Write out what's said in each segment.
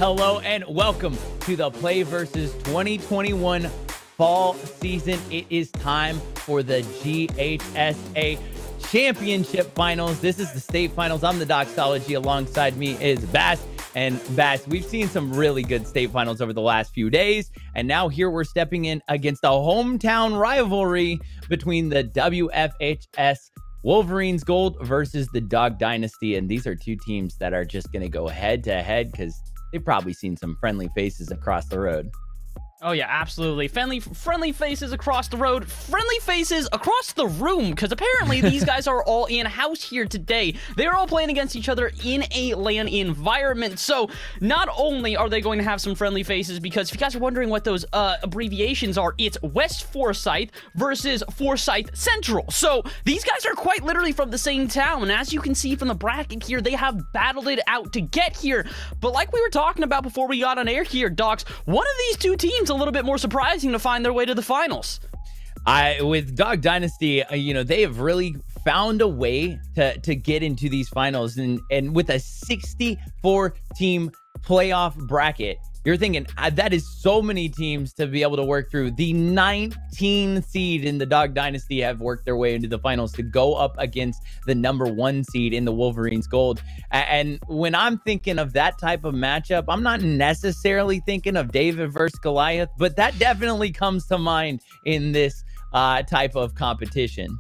hello, and welcome to the PlayVS 2021 fall season. It is time for the GHSA Championship Finals. This is the state finals. I'm the Doxology. Alongside me is Bass. And Bass, we've seen some really good state finals over the last few days. And now here we're stepping in against a hometown rivalry between the WFHS Wolverines Gold versus the Dog Dynasty. And these are two teams that are just going to go head to head because they've probably seen some friendly faces across the road. Oh, yeah, absolutely. Friendly faces across the road. Friendly faces across the room, because apparently these guys are all in-house here today. They're all playing against each other in a LAN environment. So not only are they going to have some friendly faces, because if you guys are wondering what those abbreviations are, it's West Forsyth versus Forsyth Central. So these guys are quite literally from the same town. And as you can see from the bracket here, they have battled it out to get here. But like we were talking about before we got on air here, Docs, one of these two teams a little bit more surprising to find their way to the finals. With Dog Dynasty, they have really found a way to get into these finals, and with a 64 team playoff bracket, you're thinking that is so many teams to be able to work through. The 19 seed in the Dog Dynasty have worked their way into the finals to go up against the #1 seed in the Wolverines Gold. And when I'm thinking of that type of matchup, I'm not necessarily thinking of David versus Goliath, but that definitely comes to mind in this type of competition.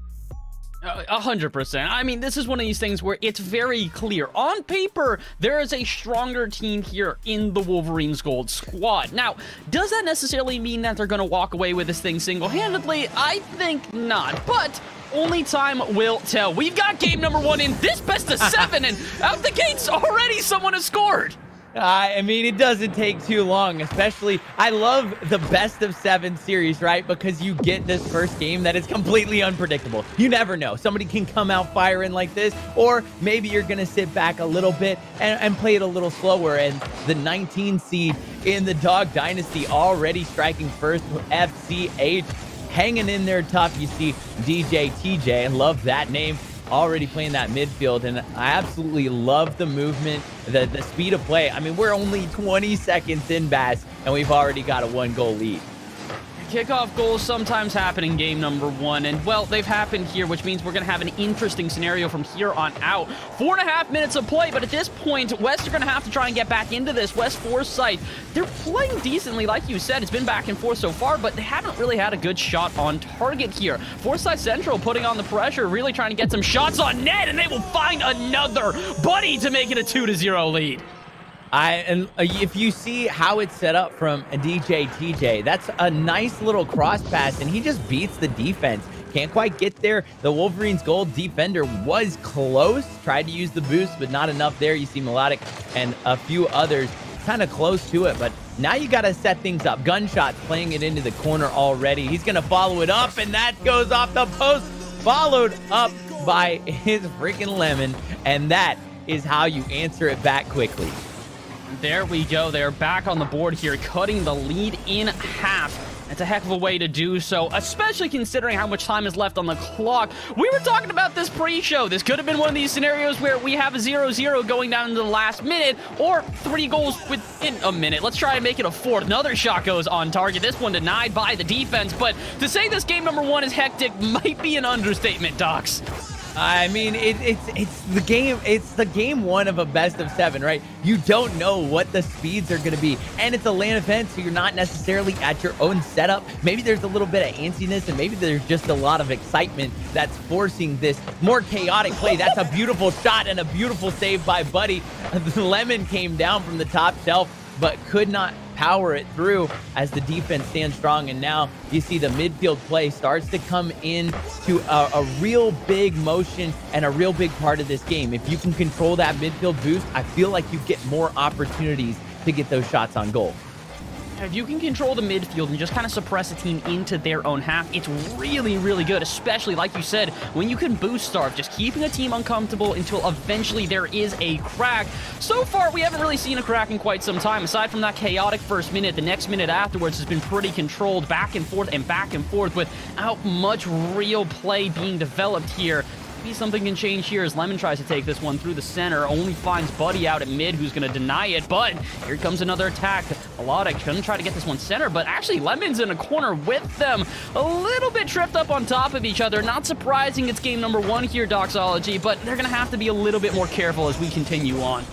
100%. I mean, this is one of these things where it's very clear. On paper, there is a stronger team here in the Wolverines Gold squad. Now, does that necessarily mean that they're going to walk away with this thing single-handedly? I think not, but only time will tell. We've got game #1 in this best of 7, and out the gates already someone has scored. I mean, it doesn't take too long, especially, I love the best of 7 series, right? Because you get this first game that is completely unpredictable. You never know. Somebody can come out firing like this, or maybe you're going to sit back a little bit and play it a little slower. And the 19 seed in the Dog Dynasty already striking first, FCH hanging in there tough. You see DJ TJ, I love that name, already playing that midfield, and I absolutely love the movement, the speed of play. I mean, we're only 20 seconds in, Bass, and we've already got a 1-goal lead. Kickoff goals sometimes happen in game #1, and well, they've happened here, which means we're going to have an interesting scenario from here on out. 4.5 minutes of play, but at this point, West are going to have to try and get back into this. West Forsyth, they're playing decently, like you said. It's been back and forth so far, but they haven't really had a good shot on target here. Forsyth Central putting on the pressure, really trying to get some shots on net, and they will find another buddy to make it a 2-0 lead. And if you see how it's set up from a DJ TJ, that's a nice little cross pass, and he just beats the defense. Can't quite get there. The Wolverines Gold defender was close, tried to use the boost, but not enough there. You see Melodic and a few others kind of close to it, but now you got to set things up. Gunshots playing it into the corner already. He's going to follow it up, and that goes off the post, followed up by his freaking lemon, and that is how you answer it back quickly. There we go. They're back on the board here, cutting the lead in half. That's a heck of a way to do so, especially considering how much time is left on the clock. We were talking about this pre-show. This could have been one of these scenarios where we have a 0-0 going down into the last minute, or 3 goals within a minute. Let's try to make it a 4th. Another shot goes on target. This one denied by the defense, but to say this game #1 is hectic might be an understatement, Docs. I mean, it's the game 1 of a best of 7, right? You don't know what the speeds are going to be, and it's a LAN event, so you're not necessarily at your own setup. Maybe there's a little bit of antsiness, and maybe there's just a lot of excitement that's forcing this more chaotic play. That's a beautiful shot and a beautiful save by Buddy. The lemon came down from the top shelf, but could not power it through as the defense stands strong. And now you see the midfield play starts to come in to a real big motion and a real big part of this game. If you can control that midfield boost, I feel like you get more opportunities to get those shots on goal. If you can control the midfield and just kind of suppress a team into their own half, it's really, really good, especially, like you said, when you can boost starve, just keeping a team uncomfortable until eventually there is a crack. So far, we haven't really seen a crack in quite some time. Aside from that chaotic first minute, the next minute afterwards has been pretty controlled, back and forth without much real play being developed here. maybe something can change here as Lemon tries to take this one through the center. Only finds Buddy out at mid, who's going to deny it. But here comes another attack. Melodic going to try to get this one center, but actually Lemon's in a corner with them. A little bit tripped up on top of each other. Not surprising it's game number 1 here, Doxology, but they're going to have to be a little bit more careful as we continue on.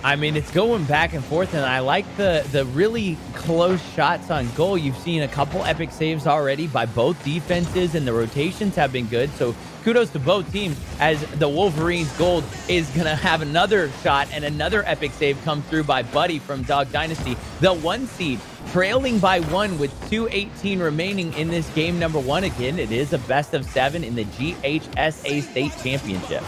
I mean, it's going back and forth, and I like the really close shots on goal. You've seen a couple epic saves already by both defenses, and the rotations have been good. So kudos to both teams, as the Wolverines Gold is going to have another shot and another epic save come through by Buddy from Dog Dynasty. The 1 seed trailing by 1 with 2:18 remaining in this game number 1. Again, it is a best of 7 in the GHSA State Championship.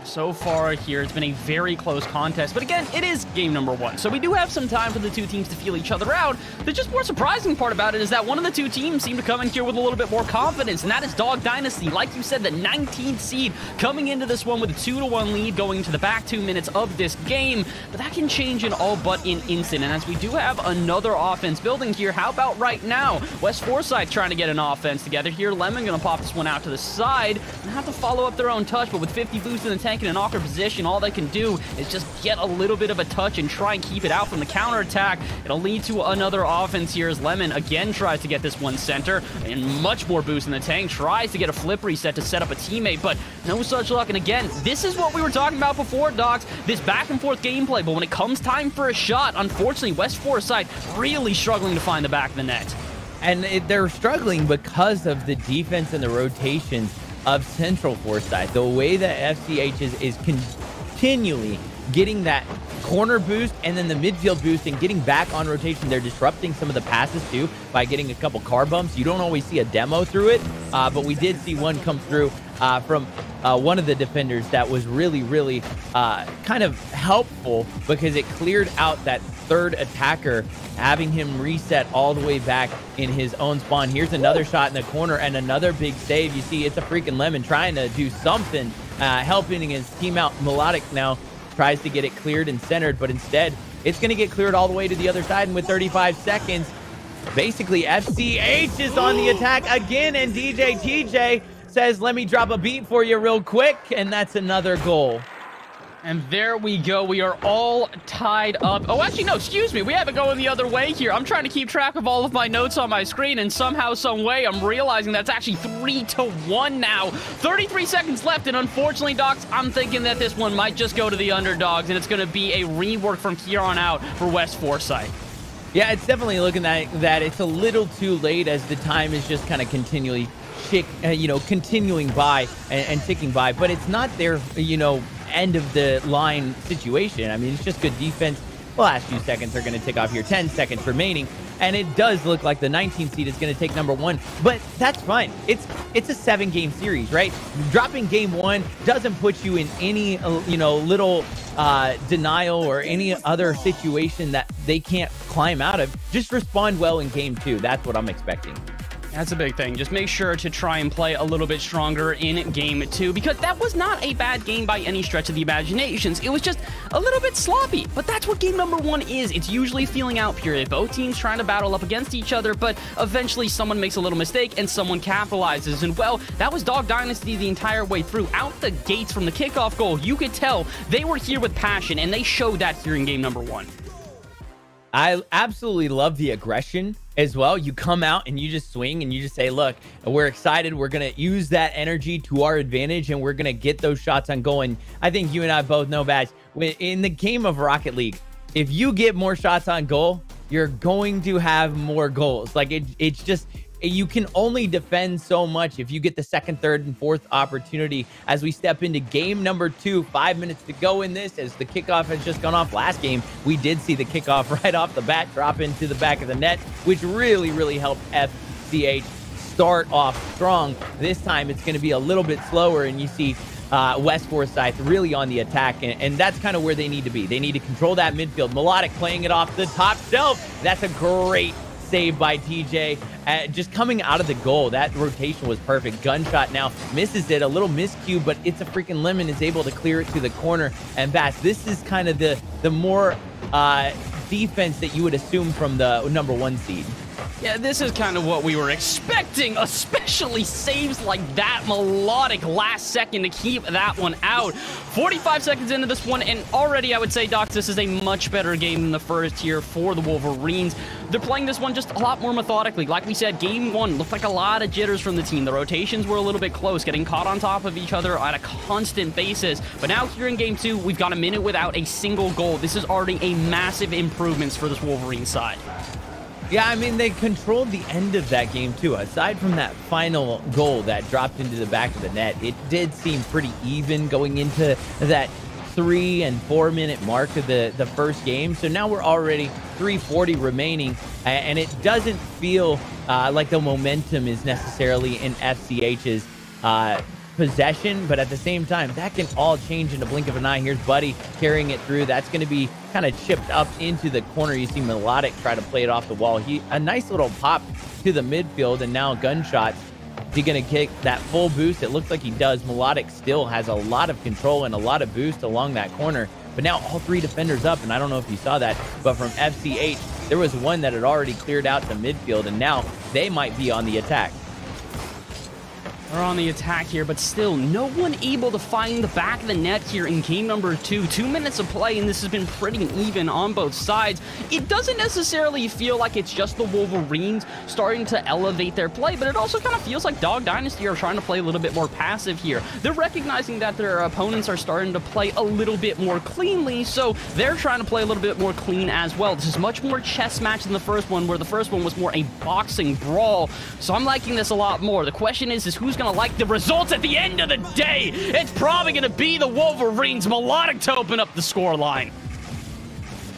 So far here, it's been a very close contest, but again, it is game number 1, so we do have some time for the two teams to feel each other out. The just more surprising part about it is that one of the two teams seem to come in here with a little bit more confidence, and that is Dog Dynasty. Like you said, the 19th seed coming into this one with a 2-1 lead going into the back 2 minutes of this game, but that can change in all but an instant. And as we do have another offense building here, how about right now? West Forsyth trying to get an offense together here. Lemon gonna pop this one out to the side and have to follow up their own touch, but with 50 boosts in the tank in an awkward position, all they can do is just get a little bit of a touch and try and keep it out from the counterattack. It'll lead to another offense here as Lemon again tries to get this one center, and much more boost in the tank, tries to get a flip reset to set up a teammate, but no such luck. And again, this is what we were talking about before, Docs, this back and forth gameplay, but when it comes time for a shot, unfortunately, West Forsyth really struggling to find the back of the net. And they're struggling because of the defense and the rotations of Central Forsyth. The way that FCH is continually getting that corner boost and then the midfield boost and getting back on rotation. They're disrupting some of the passes too by getting a couple car bumps. You don't always see a demo through it, but we did see one come through from one of the defenders that was really kind of helpful, because it cleared out that third attacker, having him reset all the way back in his own spawn. Here's another shot in the corner and another big save. You see, it's a freaking Lemon trying to do something, helping his team out. Melodic now tries to get it cleared and centered, but instead it's going to get cleared all the way to the other side. And with 35 seconds, basically FCH is on the attack again, and DJ TJ says, let me drop a beat for you real quick, and that's another goal. And there we go. We are all tied up. Oh, actually, no, excuse me. We have it going the other way here. I'm trying to keep track of all of my notes on my screen, and somehow, some way, I'm realizing that's actually 3-1 now. 33 seconds left, and unfortunately, Docs, I'm thinking that this one might just go to the underdogs, and it's going to be a rework from here on out for West Forsyth. Yeah, it's definitely looking that it's a little too late, as the time is just kind of continually continuing by and ticking by, but it's not their, end of the line situation. I mean, it's just good defense. The last few seconds are going to tick off here. 10 seconds remaining, and it does look like the 19th seed is going to take number 1, but that's fine. It's a 7-game series, right? Dropping game 1 doesn't put you in any little denial or any other situation that they can't climb out of. Just respond well in game 2. That's what I'm expecting. That's a big thing. Just make sure to try and play a little bit stronger in game 2, because that was not a bad game by any stretch of the imaginations. It was just a little bit sloppy, but that's what game number 1 is. It's usually feeling out period. Both teams trying to battle up against each other, but eventually someone makes a little mistake and someone capitalizes. And well, that was Dog Dynasty the entire way through. Out the gates from the kickoff goal, you could tell they were here with passion, and they showed that here in game number 1. I absolutely love the aggression as well. You come out and you just swing and you just say, look, we're excited. We're going to use that energy to our advantage, and we're going to get those shots on goal. And I think you and I both know, Bash, in the game of Rocket League, if you get more shots on goal, you're going to have more goals. Like it's just, you can only defend so much if you get the second, third, and fourth opportunity. As we step into game number 2, 5 minutes to go in this, as the kickoff has just gone off. Last game, we did see the kickoff right off the bat drop into the back of the net, which really helped FCH start off strong. This time, it's going to be a little bit slower, and you see West Forsyth really on the attack, and that's kind of where they need to be. They need to control that midfield. Melodic playing it off the top shelf. That's a great save by TJ. Just coming out of the goal, that rotation was perfect. Gunshot now misses it, a little miscue, but it's a freaking Lemon, is able to clear it to the corner. And Bass, this is kind of the more defense that you would assume from the number 1 seed. Yeah, this is kind of what we were expecting, especially saves like that melodic last second to keep that one out. 45 seconds into this one, and already I would say, Docs, this is a much better game than the first here for the Wolverines. They're playing this one just a lot more methodically. Like we said, game one looked like a lot of jitters from the team. The rotations were a little bit close, getting caught on top of each other on a constant basis. But now here in game two, we've got a minute without a single goal. This is already a massive improvements for this Wolverine side. Yeah, I mean, they controlled the end of that game, too. Aside from that final goal that dropped into the back of the net, it did seem pretty even going into that 3 and 4 minute mark of the first game. So now we're already 3:40 remaining, and it doesn't feel like the momentum is necessarily in FCH's possession, but at the same time, that can all change in a blink of an eye. Here's Buddy carrying it through. That's going to be kind of chipped up into the corner. You see Melodic try to play it off the wall. A nice little pop to the midfield, and now gunshots. Is he going to kick that full boost? It looks like he does. Melodic still has a lot of control and a lot of boost along that corner, but now all three defenders up, and I don't know if you saw that, but from FCH, there was one that had already cleared out to midfield, and now they might be on the attack. Are on the attack here, but still no one able to find the back of the net here in game number 2. 2 minutes of play, and this has been pretty even on both sides. It doesn't necessarily feel like it's just the Wolverines starting to elevate their play, but it also kind of feels like Dog Dynasty are trying to play a little bit more passive here. They're recognizing that their opponents are starting to play a little bit more cleanly, so they're trying to play a little bit more clean as well. This is much more chess match than the first one, where the first one was more a boxing brawl, so I'm liking this a lot more. The question is who's going to like the results at the end of the day? It's probably going to be the Wolverines. Melodic to open up the scoreline.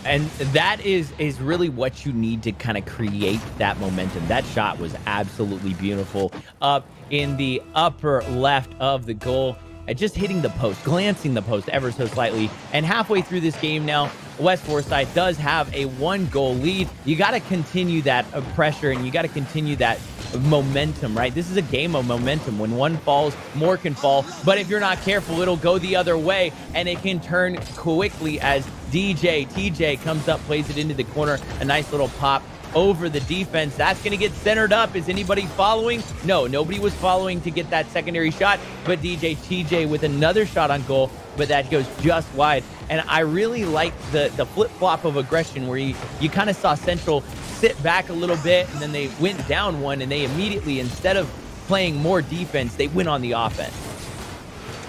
And that is really what you need to kind of create that momentum. That shot was absolutely beautiful up in the upper left of the goal. Just hitting the post, glancing the post ever so slightly. And halfway through this game now, West Forsyth does have a 1-goal lead. You got to continue that pressure, and you got to continue that momentum, right? This is a game of momentum. When one falls, more can fall. But if you're not careful, it'll go the other way, and it can turn quickly as TJ comes up, plays it into the corner. A nice little pop over the defense. That's going to get centered up. Is anybody following? No, nobody was following to get that secondary shot, but TJ with another shot on goal, but that goes just wide. And I really like the flip-flop of aggression, where you kind of saw Central sit back a little bit, and then they went down one, and they immediately, instead of playing more defense, they went on the offense.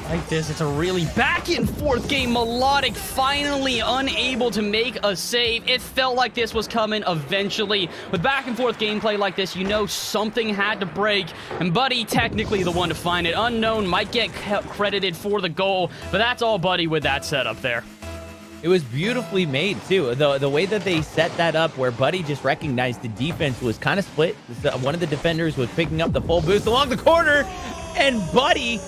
Like this, it's a really back and forth game. Melodic finally unable to make a save. It felt like this was coming eventually. With back and forth gameplay like this, you know something had to break, and Buddy technically the one to find it. Unknown might get credited for the goal, but that's all Buddy with that setup there. It was beautifully made, too. The way that they set that up, where Buddy just recognized the defense was kind of split. One of the defenders was picking up the full boost along the corner, and Buddy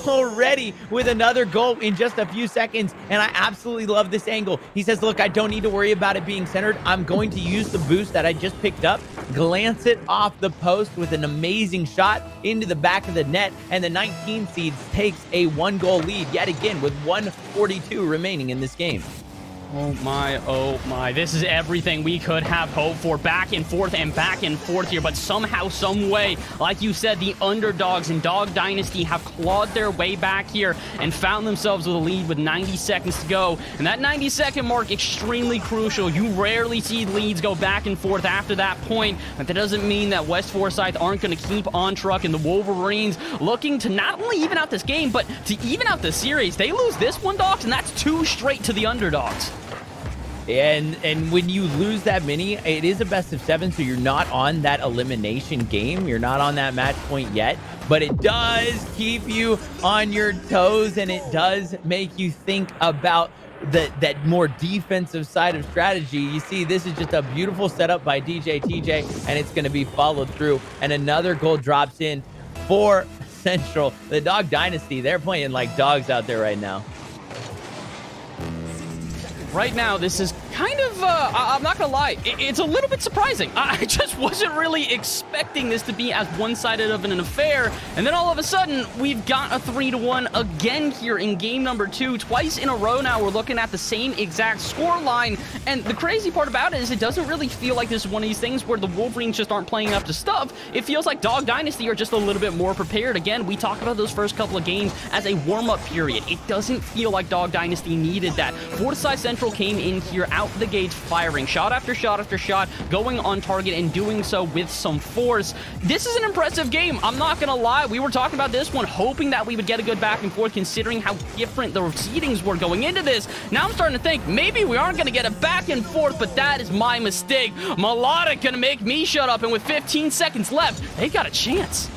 already with another goal in just a few seconds. And I absolutely love this angle. He says, look, I don't need to worry about it being centered. I'm going to use the boost that I just picked up, glance it off the post with an amazing shot into the back of the net, and the 19 seeds takes a 1-goal lead yet again with 1:42 remaining in this game. Oh my, this is everything we could have hoped for. Back and forth here, but somehow, some way, like you said, the underdogs in Dog Dynasty have clawed their way back here and found themselves with a lead with 90 seconds to go. And that 90-second mark, extremely crucial. You rarely see leads go back and forth after that point, but that doesn't mean that West Forsyth aren't going to keep on trucking. The Wolverines looking to not only even out this game, but to even out the series. They lose this one, Dogs, and that's 2 straight to the underdogs. And when you lose that many, it is a best of 7, so you're not on that elimination game. You're not on that match point yet, but it does keep you on your toes, and it does make you think about that more defensive side of strategy. You see, this is just a beautiful setup by TJ, and it's going to be followed through, and another goal drops in for Central. The Dog Dynasty, they're playing like dogs out there right now. Right now, this is kind of, I'm not gonna lie, it's a little bit surprising. I just wasn't really expecting this to be as one-sided of an affair, and then all of a sudden, we've got a 3-1 again here in game number 2. Twice in a row now, we're looking at the same exact score line, and the crazy part about it is it doesn't really feel like this is one of these things where the Wolverines just aren't playing up to stuff. It feels like Dog Dynasty are just a little bit more prepared. Again, we talk about those first couple of games as a warm-up period. It doesn't feel like Dog Dynasty needed that. Forsyth Central came in here out the gates firing shot after shot after shot, going on target and doing so with some force. This is an impressive game. I'm not gonna lie. We were talking about this one, hoping that we would get a good back and forth considering how different the seedings were going into this. Now I'm starting to think maybe we aren't gonna get a back and forth, but that is my mistake. Melodic gonna make me shut up, and with 15 seconds left, they got a chance.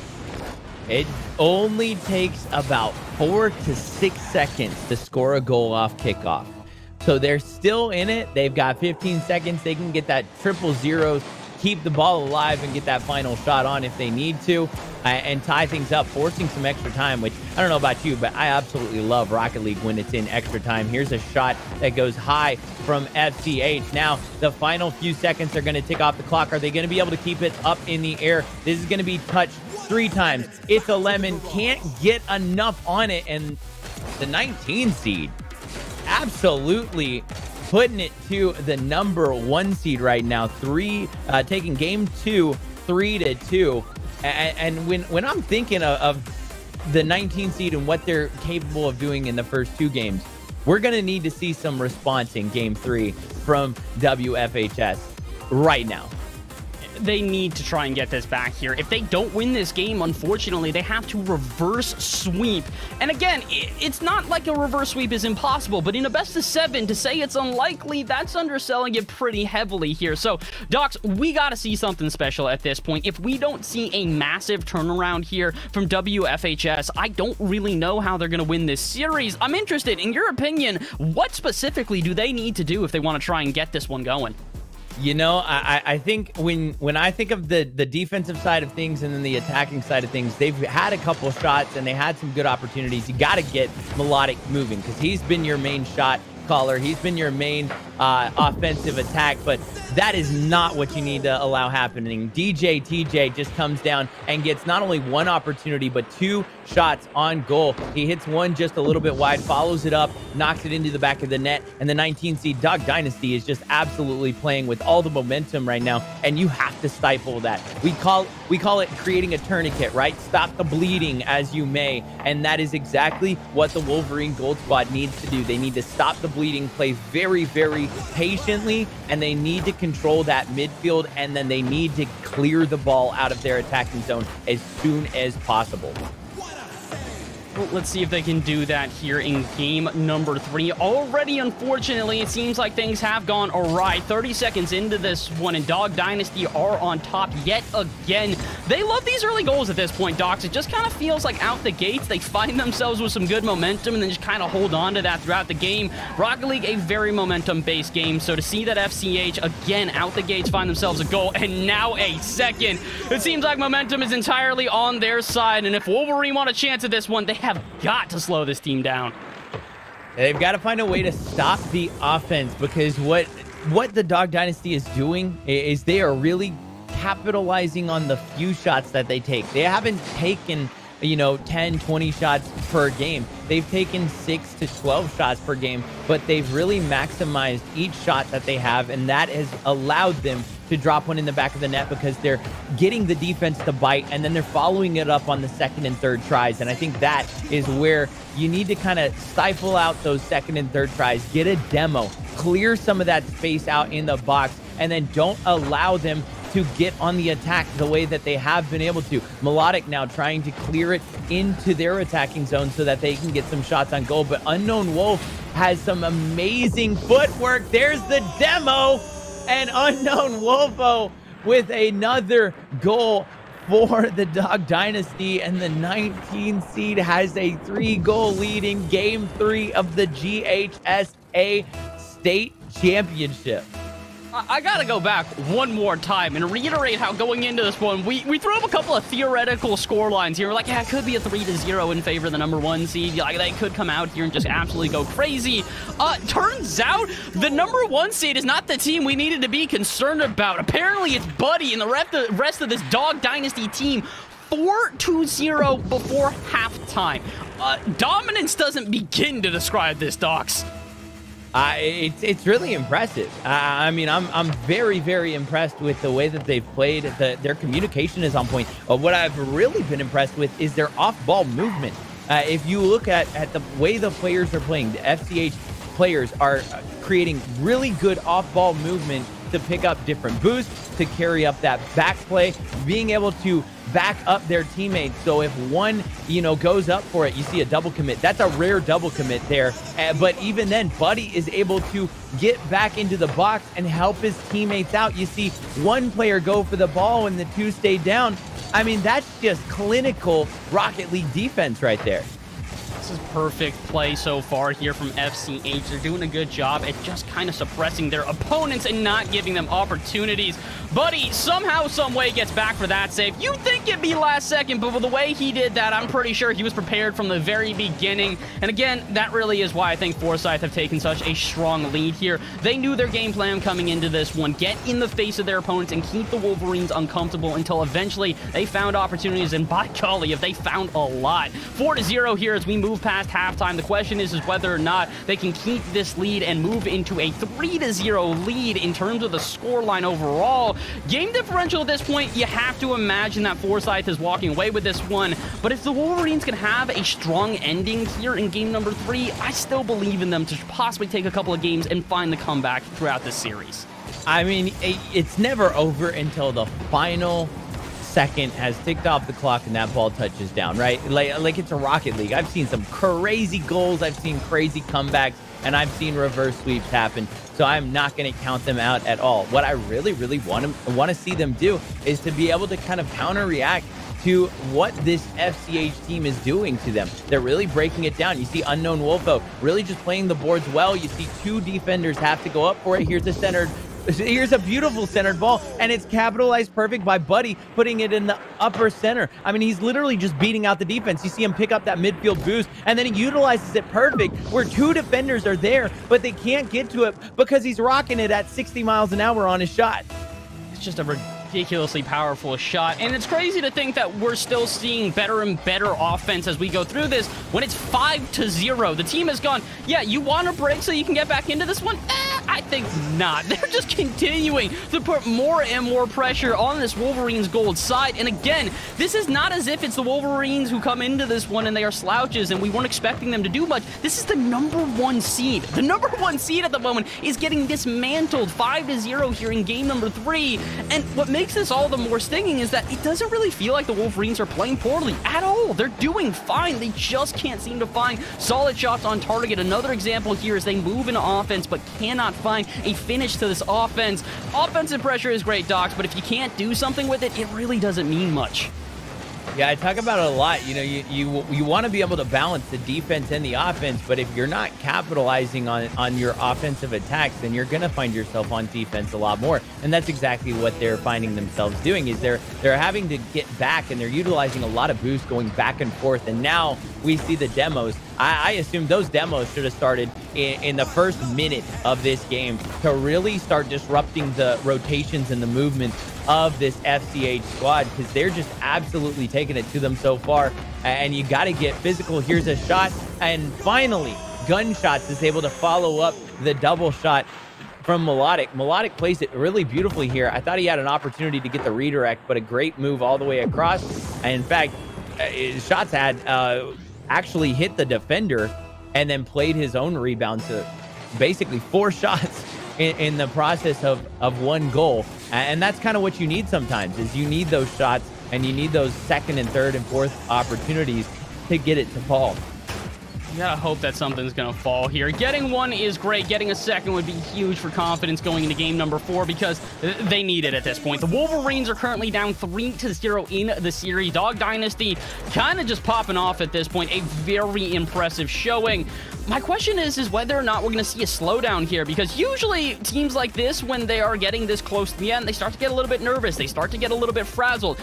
It only takes about 4 to 6 seconds to score a goal off kickoff. So they're still in it. They've got 15 seconds. They can get that 0-0, keep the ball alive, and get that final shot on if they need to, and tie things up, forcing some extra time, which I don't know about you, but I absolutely love Rocket League when it's in extra time. Here's a shot that goes high from FCH. Now, the final few seconds are going to tick off the clock. Are they going to be able to keep it up in the air? This is going to be touched 3 times. It's a lemon. Can't get enough on it, and the 19 seed absolutely putting it to the number 1 seed right now. Taking game 2, 3-2. And when I'm thinking of the 19 seed and what they're capable of doing in the first 2 games, we're going to need to see some response in game 3 from WFHS right now. They need to try and get this back here. If they don't win this game, unfortunately, they have to reverse sweep. And again, it's not like a reverse sweep is impossible, but in a best of 7, to say it's unlikely, that's underselling it pretty heavily here. So, Docs, we got to see something special at this point. If we don't see a massive turnaround here from WFHS, I don't really know how they're going to win this series. I'm interested, in your opinion, what specifically do they need to do if they want to try and get this one going? You know, I think when I think of the defensive side of things and then the attacking side of things, they've had a couple shots and they had some good opportunities. You got to get Melodic moving because he's been your main shot caller. He's been your main offensive attack, but that is not what you need to allow happening. TJ just comes down and gets not only 1 opportunity, but 2 shots on goal. He hits one just a little bit wide, follows it up, knocks it into the back of the net, and the 19 seed Dog Dynasty is just absolutely playing with all the momentum right now, and you have to stifle that. We call it creating a tourniquet, right? Stop the bleeding as you may, and that is exactly what the Wolverine Gold Squad needs to do. They need to stop the bleeding, play very, very patiently, and they need to control that midfield, and then they need to clear the ball out of their attacking zone as soon as possible. Well, let's see if they can do that here in game number 3. Already, unfortunately, it seems like things have gone awry. 30 seconds into this one, and Dog Dynasty are on top yet again. They love these early goals at this point, Docs. It just kind of feels like out the gates, they find themselves with some good momentum and then just kind of hold on to that throughout the game. Rocket League, a very momentum-based game, so to see that FCH, again, out the gates, find themselves a goal, and now a second. It seems like momentum is entirely on their side, and if Wolverine want a chance at this one, they have got to slow this team down. They've got to find a way to stop the offense, because what the Dog Dynasty is doing is they are really capitalizing on the few shots that they take. They haven't taken, 10, 20 shots per game. They've taken 6 to 12 shots per game, but they've really maximized each shot that they have, and that has allowed them to drop one in the back of the net because they're getting the defense to bite, and then they're following it up on the 2nd and 3rd tries. And I think that is where you need to kind of stifle out those 2nd and 3rd tries, get a demo, clear some of that space out in the box, and then don't allow them to get on the attack the way that they have been able to. Melodic now trying to clear it into their attacking zone so that they can get some shots on goal, but Unknown Wolf has some amazing footwork. There's the demo, and Unknown Wolfo with another goal for the Dog Dynasty, and the 19 seed has a 3-goal lead in game 3 of the GHSA State Championship. I gotta go back one more time and reiterate how going into this one, we threw up a couple of theoretical score lines here. We're like, yeah, it could be a 3-0 in favor of the #1 seed. Like, they could come out here and just absolutely go crazy. Turns out the #1 seed is not the team we needed to be concerned about. Apparently, it's Buddy and the rest of this Dog Dynasty team. 4-0 before halftime. Dominance doesn't begin to describe this, Docs. It's really impressive. I mean, I'm very, very impressed with the way that they've played. Their communication is on point. What I've really been impressed with is their off-ball movement. If you look at the way the players are playing, the FCH players are creating really good off-ball movement to pick up different boosts, to carry up that back play, being able to back up their teammates. So if one, goes up for it, you see a double commit. That's a rare double commit there. But even then, Buddy is able to get back into the box and help his teammates out. You see one player go for the ball and the two stay down. I mean, that's just clinical Rocket League defense right there. This is perfect play so far here from FCH. They're doing a good job at just kind of suppressing their opponents and not giving them opportunities. Buddy somehow, some way gets back for that save. You'd think it'd be last second, but with the way he did that, I'm pretty sure he was prepared from the very beginning. And again, that really is why I think Forsyth have taken such a strong lead here. They knew their game plan coming into this one. Get in the face of their opponents and keep the Wolverines uncomfortable until eventually they found opportunities. And by golly, if they found a lot. 4-0 here as we move past halftime. The question is whether or not they can keep this lead and move into a 3-0 lead in terms of the scoreline overall. Game differential at this point, you have to imagine that Forsyth is walking away with this one. But if the Wolverines can have a strong ending here in game number 3, I still believe in them to possibly take a couple of games and find the comeback throughout this series. I mean, it's never over until the final second has ticked off the clock and that ball touches down, right? Like it's a Rocket League. I've seen some crazy goals. I've seen crazy comebacks, and I've seen reverse sweeps happen. So I'm not going to count them out at all. What I really, really want to see them do is to be able to kind of counter-react to what this FCH team is doing to them. They're really breaking it down. You see Unknown Wolfo really just playing the boards well. You see two defenders have to go up for it. Here's a beautiful centered ball, and it's capitalized perfect by Buddy, putting it in the upper center. I mean, he's literally just beating out the defense. You see him pick up that midfield boost, and then he utilizes it perfect, where two defenders are there, but they can't get to it because he's rocking it at 60 miles an hour on his shot. It's just a ridiculously powerful shot, and it's crazy to think that we're still seeing better and better offense as we go through this when it's 5-0. The team has gone, yeah, you want a break so you can get back into this one? I think not. They're just continuing to put more and more pressure on this Wolverines gold side. And again, this is not as if it's the Wolverines who come into this one and they are slouches and we weren't expecting them to do much. This is the #1 seed. The #1 seed at the moment is getting dismantled 5-0 here in game number 3. And what makes this all the more stinging is that it doesn't really feel like the Wolverines are playing poorly at all. They're doing fine. They just can't seem to find solid shots on target. Another example here is they move into offense but cannot find a finish to this offense. Offensive pressure is great, Docs, but if you can't do something with it, it really doesn't mean much. Yeah, I talk about it a lot. You want to be able to balance the defense and the offense, but if you're not capitalizing on your offensive attacks, then you're going to find yourself on defense a lot more. And that's exactly what they're finding themselves doing, is they're having to get back, and they're utilizing a lot of boost going back and forth. And now we see the demos. I assume those demos should have started in the first minute of this game to really start disrupting the rotations and the movements of this FCH squad, because they're just absolutely taking it to them so far. And you got to get physical. Here's a shot, and finally Gunshots is able to follow up the double shot from Melodic. Melodic plays it really beautifully here. I thought he had an opportunity to get the redirect, but a great move all the way across. And in fact, Shots had actually hit the defender and then played his own rebound to basically 4 shots in the process of 1 goal. And that's kind of what you need sometimes, is you need those shots, and you need those second and third and fourth opportunities to get it to fall. You gotta hope that something's gonna fall here. Getting 1 is great. Getting a second would be huge for confidence going into game number 4, because they need it at this point. The Wolverines are currently down 3-0 in the series. Dog Dynasty kind of just popping off at this point. A very impressive showing. My question is whether or not we're going to see a slowdown here, because usually teams like this, when they are getting this close to the end, they start to get a little bit nervous. They start to get a little bit frazzled.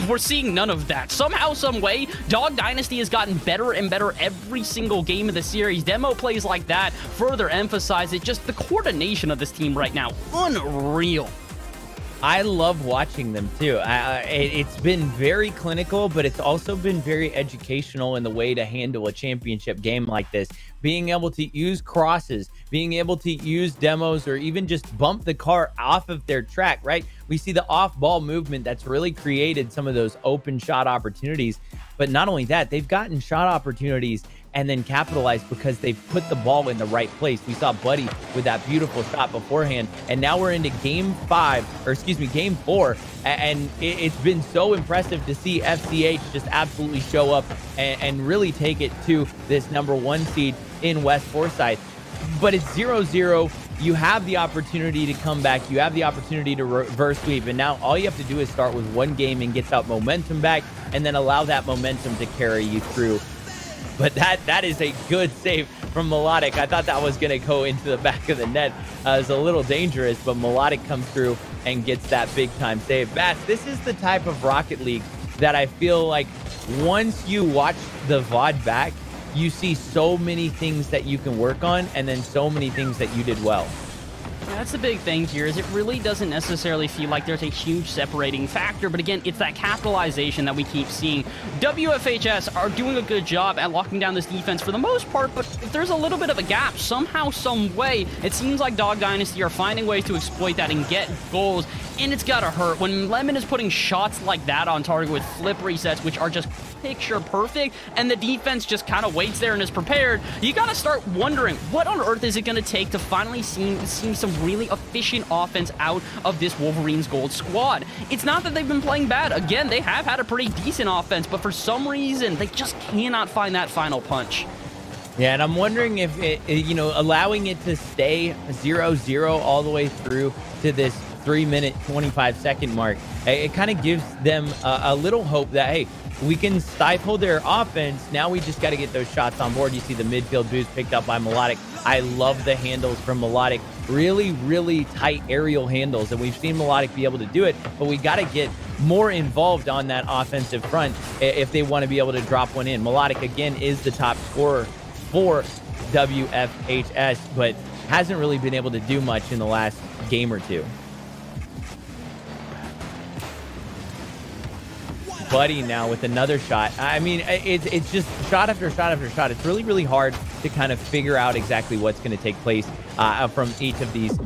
We're seeing none of that. Somehow, some way, Dog Dynasty has gotten better and better every single game of the series. Demo plays like that further emphasize it. Just the coordination of this team right now, unreal. I love watching them too. It's been very clinical, but it's also been very educational in the way to handle a championship game like this. Being able to use crosses, being able to use demos, or even just bump the car off of their track, right? We see the off-ball movement that's really created some of those open shot opportunities. But not only that, they've gotten shot opportunities and then capitalized because they've put the ball in the right place. We saw Buddy with that beautiful shot beforehand, and now we're into game 4, and it's been so impressive to see FCH just absolutely show up and really take it to this #1 seed in West Forsyth. But it's 0-0. You have the opportunity to come back. You have the opportunity to reverse sweep, and now all you have to do is start with one game and get that momentum back, and then allow that momentum to carry you through. But that is a good save from Melodic. I thought that was going to go into the back of the net. It was a little dangerous, but Melodic comes through and gets that big-time save. Bass, this is the type of Rocket League that I feel like once you watch the VOD back, you see so many things that you can work on, and then so many things that you did well. That's the big thing here, is it really doesn't necessarily feel like there's a huge separating factor, but again, it's that capitalization that we keep seeing. WFHS are doing a good job at locking down this defense for the most part, but if there's a little bit of a gap, somehow, some way, it seems like Dog Dynasty are finding ways to exploit that and get goals, and it's gotta hurt. When Lemon is putting shots like that on target with flip resets, which are just picture perfect, and the defense just kind of waits there and is prepared, you gotta start wondering, what on earth is it gonna take to finally see some really efficient offense out of this Wolverines Gold squad? It's not that they've been playing bad. Again, they have had a pretty decent offense, but for some reason, they just cannot find that final punch. Yeah, and I'm wondering if allowing it to stay 0-0 all the way through to this 3-minute 25-second mark, it kind of gives them a little hope that, hey, we can stifle their offense. Now we just got to get those shots on board. You see the midfield boost picked up by Melodic. I love the handles from Melodic. Really, really tight aerial handles, and we've seen Melodic be able to do it, but we got to get more involved on that offensive front if they want to be able to drop one in. Melodic, again, is the top scorer for WFHS, but hasn't really been able to do much in the last game or two. Buddy now with another shot. I mean, it's just shot after shot after shot. It's really, really hard to kind of figure out exactly what's going to take place from each of these,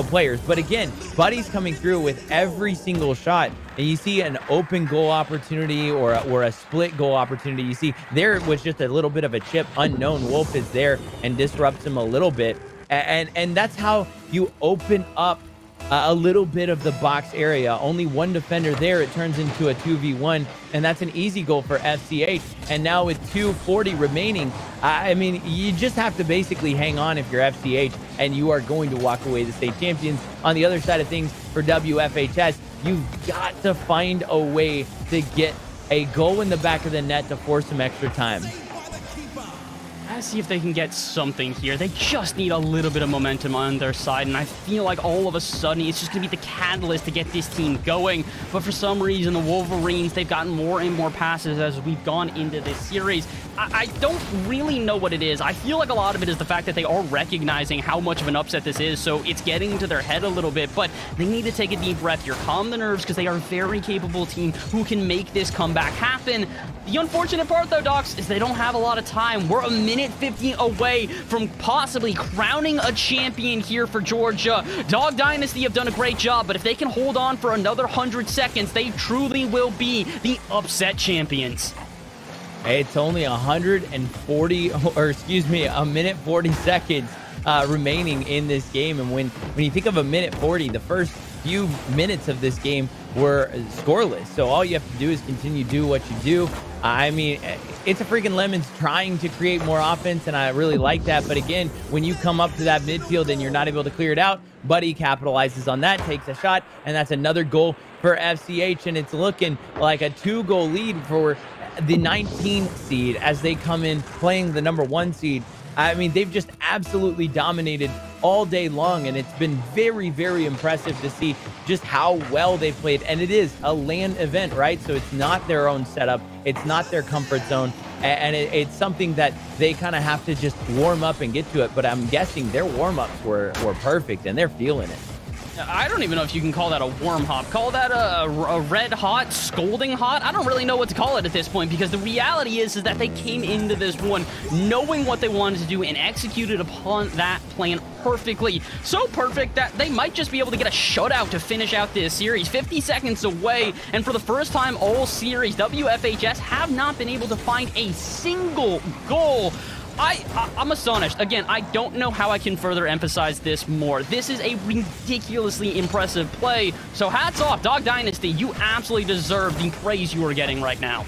players. But again, Buddy's coming through with every single shot, and you see an open goal opportunity or a split goal opportunity. You see there was just a little bit of a chip. Unknown Wolf is there and disrupts him a little bit, and that's how you open up a little bit of the box area. Only one defender there. It turns into a 2v1, and that's an easy goal for FCH. And now with 2:40 remaining, I mean, you just have to basically hang on if you're FCH, and you are going to walk away the state champions. On the other side of things, for WFHS, you've got to find a way to get a goal in the back of the net to force some extra time. Let's see if they can get something here. They just need a little bit of momentum on their side, and I feel like all of a sudden it's just going to be the catalyst to get this team going. But for some reason, the Wolverines, they've gotten more and more passes as we've gone into this series. I don't really know what it is. I feel like a lot of it is the fact that they are recognizing how much of an upset this is, so it's getting to their head a little bit, but they need to take a deep breath here, calm the nerves, because they are a very capable team who can make this comeback happen. The unfortunate part, though, Docs, is they don't have a lot of time. We're a minute 50 away from possibly crowning a champion here for Georgia. Dog Dynasty have done a great job, but if they can hold on for another 100 seconds, they truly will be the upset champions. It's only 140, or excuse me, a minute 40 seconds remaining in this game. And when you think of a minute 40, the first few minutes of this game were scoreless. So all you have to do is continue to do what you do. I mean, it's a freaking Lemons trying to create more offense, and I really like that. But again, when you come up to that midfield and you're not able to clear it out, Buddy capitalizes on that, takes a shot, and that's another goal for FCH. And it's looking like a 2-goal lead for the 19 seed as they come in playing the #1 seed I mean, they've just absolutely dominated all day long, and it's been very, very impressive to see just how well they've played. And it is a LAN event, right? So it's not their own setup. It's not their comfort zone. And it's something that they kind of have to just warm up and get to it. But I'm guessing their warm-ups were perfect, and they're feeling it. I don't even know if you can call that a warm hop. Call that a red hot, scolding hot. I don't really know what to call it at this point, because the reality is that they came into this one knowing what they wanted to do and executed upon that plan perfectly. So perfect that they might just be able to get a shutout to finish out this series. 50 seconds away, and for the first time all series, WFHS have not been able to find a single goal. I'm astonished. Again, I don't know how I can further emphasize this more. This is a ridiculously impressive play. So hats off, Dog Dynasty. You absolutely deserve the praise you are getting right now.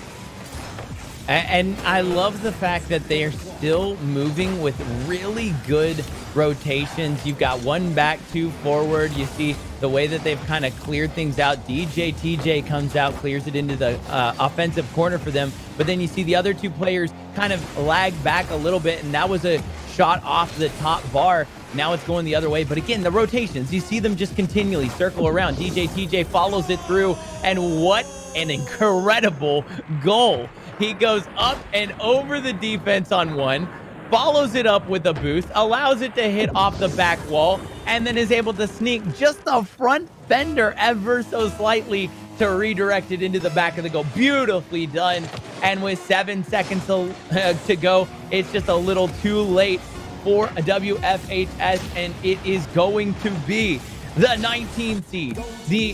And I love the fact that they are still moving with really good rotations. You've got one back, two forward. You see the way that they've kind of cleared things out. TJ comes out, clears it into the offensive corner for them. But then you see the other two players kind of lag back a little bit, and that was a shot off the top bar. Now it's going the other way. But again, the rotations, you see them just continually circle around. TJ follows it through, and what an incredible goal. He goes up and over the defense on one, follows it up with a boost, allows it to hit off the back wall, and then is able to sneak just the front fender ever so slightly to redirect it into the back of the goal. Beautifully done. And with 7 seconds to go, it's just a little too late for a WFHS, and it is going to be the 19th seed, the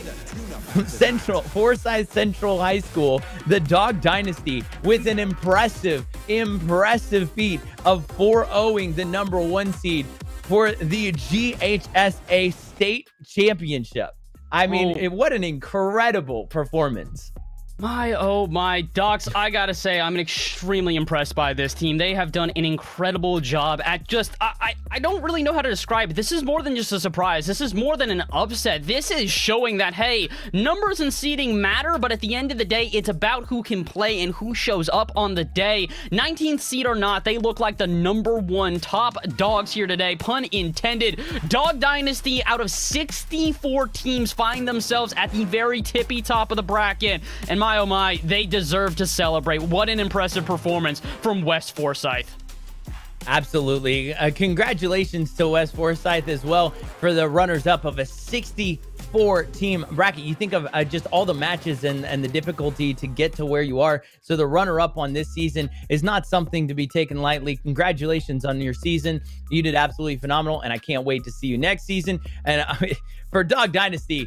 Forsyth Central High School, the Dog Dynasty, with an impressive feat of 4-0ing the #1 seed for the GHSA State Championship. I mean, what an incredible performance. Oh my, Docs, I gotta say, I'm extremely impressed by this team. They have done an incredible job at just, I don't really know how to describe it. This is more than just a surprise. This is more than an upset. This is showing that, hey, numbers and seeding matter, but at the end of the day, it's about who can play and who shows up on the day. 19th seed or not, they look like the #1 top dogs here today, pun intended. Dog Dynasty, out of 64 teams, find themselves at the very tippy top of the bracket, and my oh my, they deserve to celebrate. What an impressive performance from West Forsyth. Absolutely. Congratulations to West Forsyth as well for the runners-up of a 64-team bracket. You think of just all the matches and the difficulty to get to where you are. So the runner-up on this season is not something to be taken lightly. Congratulations on your season. You did absolutely phenomenal, and I can't wait to see you next season. And for Dog Dynasty,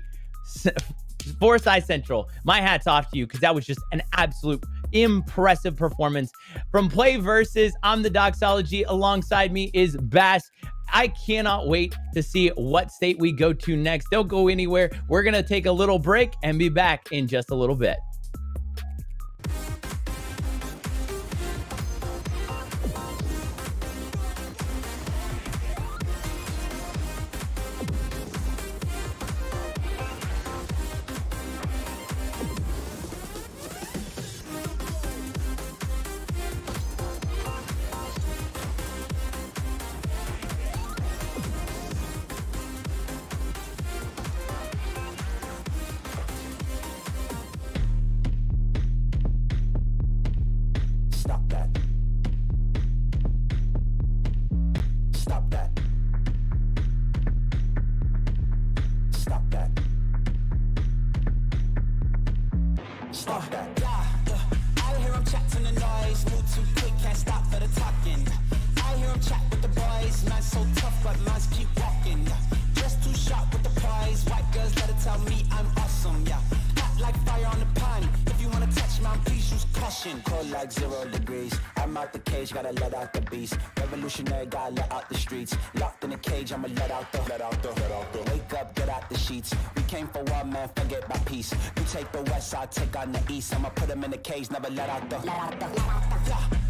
Forsyth Central, my hat's off to you, because that was just an absolute impressive performance. From PlayVS, I'm the Doxology. Alongside me is Bass. I cannot wait to see what state we go to next. Don't go anywhere. We're going to take a little break and be back in just a little bit. I hear him chatting the noise, move too quick, can't stop for the talking. I hear him chat with the boys, man's so tough, but man's keep walking. Just too sharp with the prize, white girls let it tell me I'm awesome, yeah. Hot like fire on the pan, if you wanna touch man, please use caution. Cold like 0 degrees, I'm out the cage, gotta let out the beast. Revolutionary, gotta let out the streets. Locked in a cage, I'ma let out the. Wake up, get out the sheets. We came for one man, forget my peace. You take the west, I'll take on the east. I'ma put them in the cage, never let out the.